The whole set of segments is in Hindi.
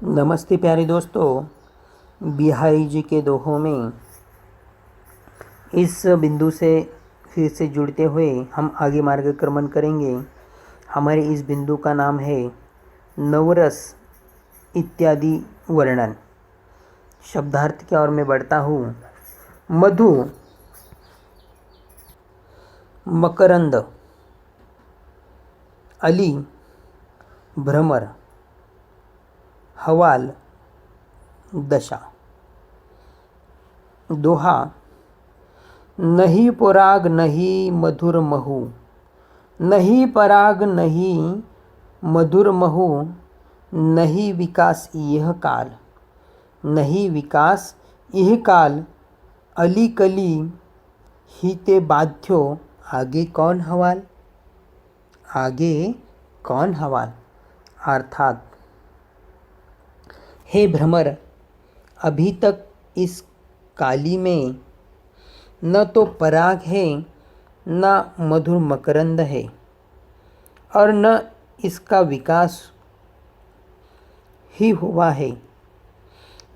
नमस्ते प्यारे दोस्तों। बिहारी जी के दोहों में इस बिंदु से फिर से जुड़ते हुए हम आगे मार्गक्रमण करेंगे। हमारे इस बिंदु का नाम है नवरस इत्यादि वर्णन। शब्दार्थ की ओर मैं बढ़ता हूँ। मधु, मकरंद, अली, भ्रमर, हवाल, दशा। दोहा, नहीं पराग नहीं मधुर महु, नहीं पराग नहीं मधुर महु, नहीं विकास यह काल, नहीं विकास यह काल, अली कली ही ते बाध्यो, आगे कौन हवाल, आगे कौन हवाल। अर्थात हे भ्रमर, अभी तक इस काली में न तो पराग है न मधुर मकरंद है और न इसका विकास ही हुआ है।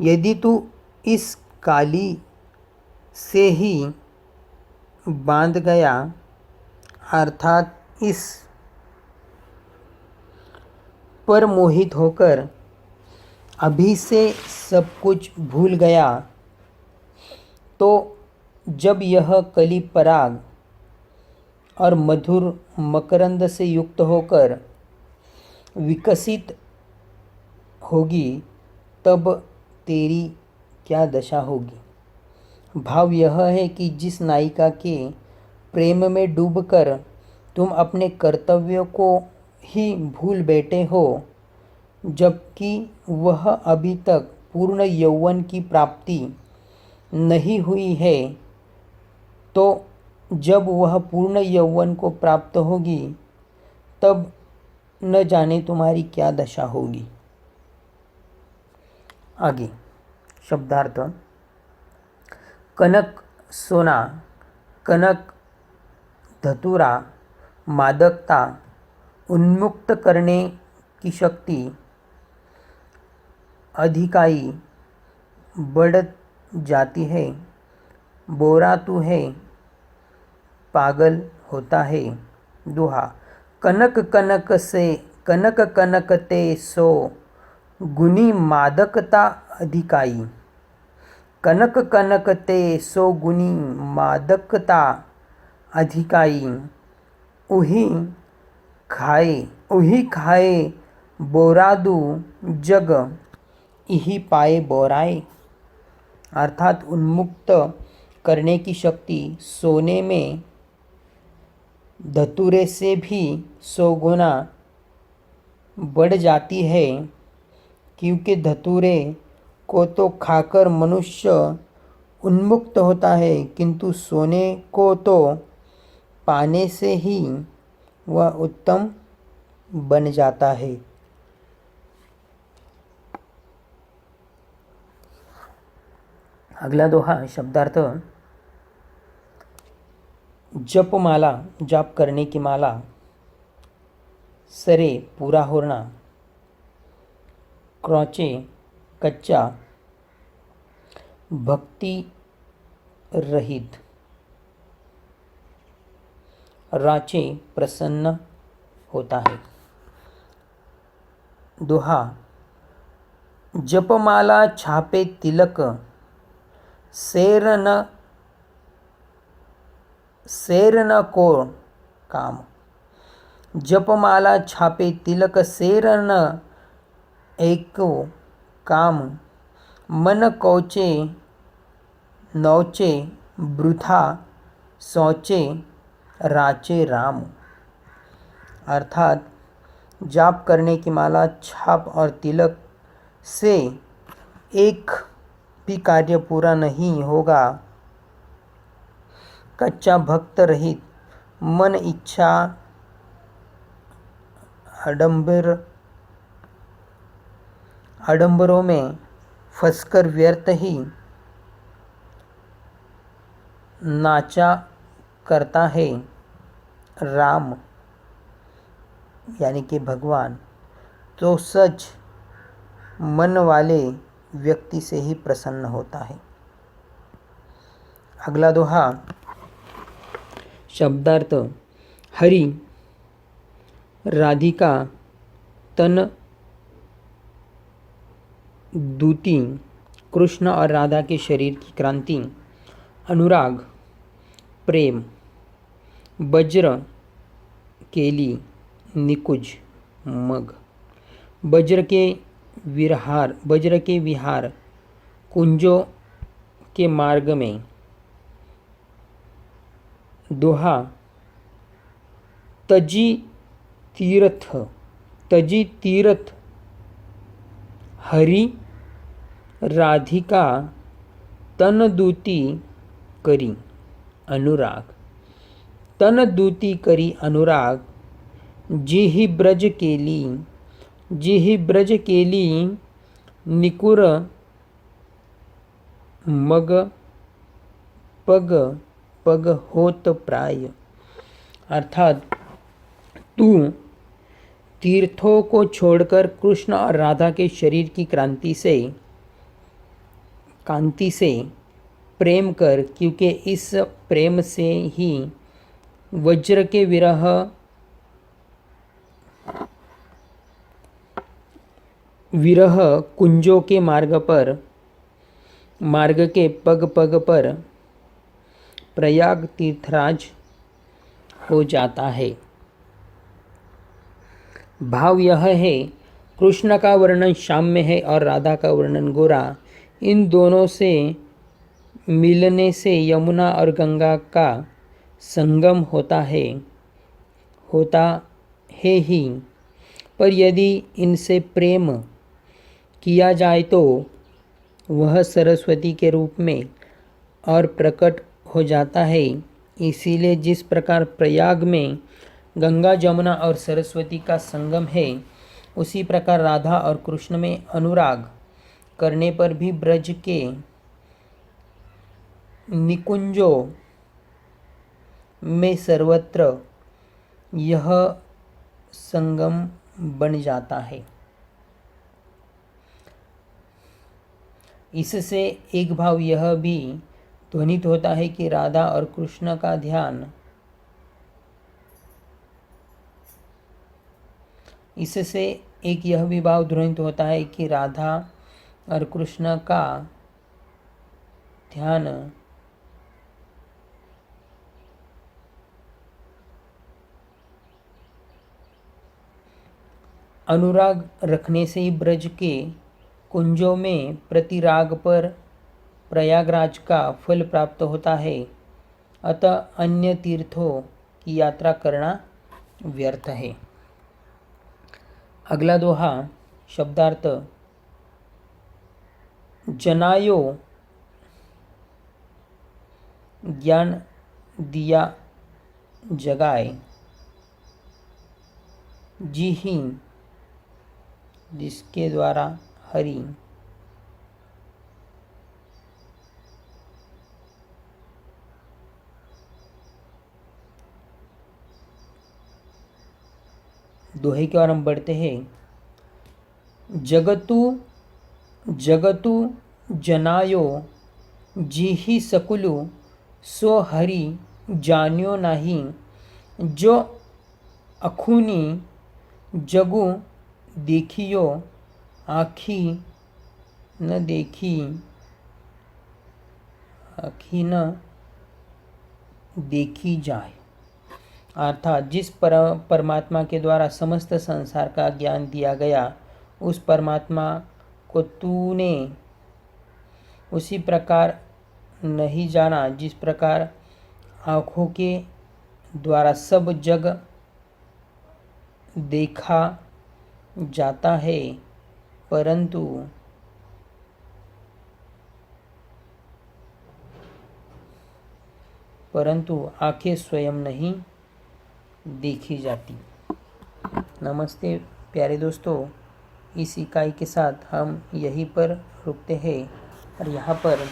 यदि तू इस काली से ही बांध गया, अर्थात इस पर मोहित होकर अभी से सब कुछ भूल गया, तो जब यह कली पराग और मधुर मकरंद से युक्त होकर विकसित होगी, तब तेरी क्या दशा होगी। भाव यह है कि जिस नायिका के प्रेम में डूबकर तुम अपने कर्तव्यों को ही भूल बैठे हो, जबकि वह अभी तक पूर्ण यौवन की प्राप्ति नहीं हुई है, तो जब वह पूर्ण यौवन को प्राप्त होगी तब न जाने तुम्हारी क्या दशा होगी। आगे शब्दार्थ। कनक सोना, कनक धतूरा, मादकता, उन्मुक्त करने की शक्ति, अधिकाई बढ़ जाती है, बोरा तू है, पागल होता है। दोहा, कनक कनक से कनक कनक ते सो गुनी मादकता अधिकाई, कनक कनक ते सो गुनी मादकता अधिकाई, उही खाए बोरादू जग, यही पाए बोराए। अर्थात उन्मुक्त करने की शक्ति सोने में धतूरे से भी 100 गुना बढ़ जाती है, क्योंकि धतूरे को तो खाकर मनुष्य उन्मुक्त होता है, किंतु सोने को तो पाने से ही वह उत्तम बन जाता है। अगला दोहा शब्दार्थ। जपमाला, जाप करने की माला, सरे पूरा होना, क्रौचे कच्चा, भक्ति रहित, राचे प्रसन्न होता है। दोहा, जपमाला छापे तिलक, सेर न को काम, जपमाला छापे तिलक सेर न एको काम, मन कौचे नौचे वृथा सोचे राचे राम। अर्थात जाप करने की माला, छाप और तिलक से एक भी कार्य पूरा नहीं होगा। कच्चा भक्त रहित मन इच्छा आडंबरों में फंसकर व्यर्थ ही नाचा करता है। राम यानी कि भगवान तो सच मन वाले व्यक्ति से ही प्रसन्न होता है। अगला दोहा। शब्दार्थ। हरि राधिका तन दूती, कृष्ण और राधा के शरीर की क्रांति। अनुराग प्रेम। वज्र केली निकुंज मग। वज्र के विहार कुंजों के मार्ग में। दोहा। तजी तीर्थ हरि राधिका तन दूती करी अनुराग। तन दूती करी अनुराग, जिहि ब्रज केली निकुर मग पग पग होत प्राय। अर्थात तू तीर्थों को छोड़कर कृष्ण और राधा के शरीर की कांति से प्रेम कर, क्योंकि इस प्रेम से ही वज्र के विरह कुंजों के मार्ग के पग पग पर प्रयाग तीर्थराज हो जाता है। भाव यह है, कृष्ण का वर्णन श्याम में है और राधा का वर्णन गोरा। इन दोनों से मिलने से यमुना और गंगा का संगम होता है ही, पर यदि इनसे प्रेम किया जाए तो वह सरस्वती के रूप में और प्रकट हो जाता है। इसीलिए जिस प्रकार प्रयाग में गंगा जमुना और सरस्वती का संगम है, उसी प्रकार राधा और कृष्ण में अनुराग करने पर भी ब्रज के निकुंजों में सर्वत्र यह संगम बन जाता है। इससे एक भाव यह भी ध्वनित होता है कि राधा और कृष्ण का ध्यान अनुराग रखने से ही ब्रज के कुंजों में प्रतिराग पर प्रयागराज का फल प्राप्त होता है, अतः अन्य तीर्थों की यात्रा करना व्यर्थ है। अगला दोहा। शब्दार्थ। जनायो ज्ञान दिया जगाए, जिहि जिसके द्वारा हरि दोहे की ओर हम बढ़ते हैं। जगतु जनायो जिहि सकुलु, सो हरि जान्यो नाही। जो अखुनी जगु देखियो, आखी न देखी जाए। अर्थात जिस परमात्मा के द्वारा समस्त संसार का ज्ञान दिया गया, उस परमात्मा को तूने उसी प्रकार नहीं जाना जिस प्रकार आँखों के द्वारा सब जग देखा जाता है, परंतु आंखें स्वयं नहीं देखी जाती। नमस्ते प्यारे दोस्तों, इस इकाई के साथ हम यहीं पर रुकते हैं और यहाँ पर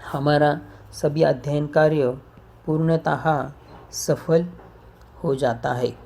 हमारा सभी अध्ययन कार्य पूर्णतः सफल हो जाता है।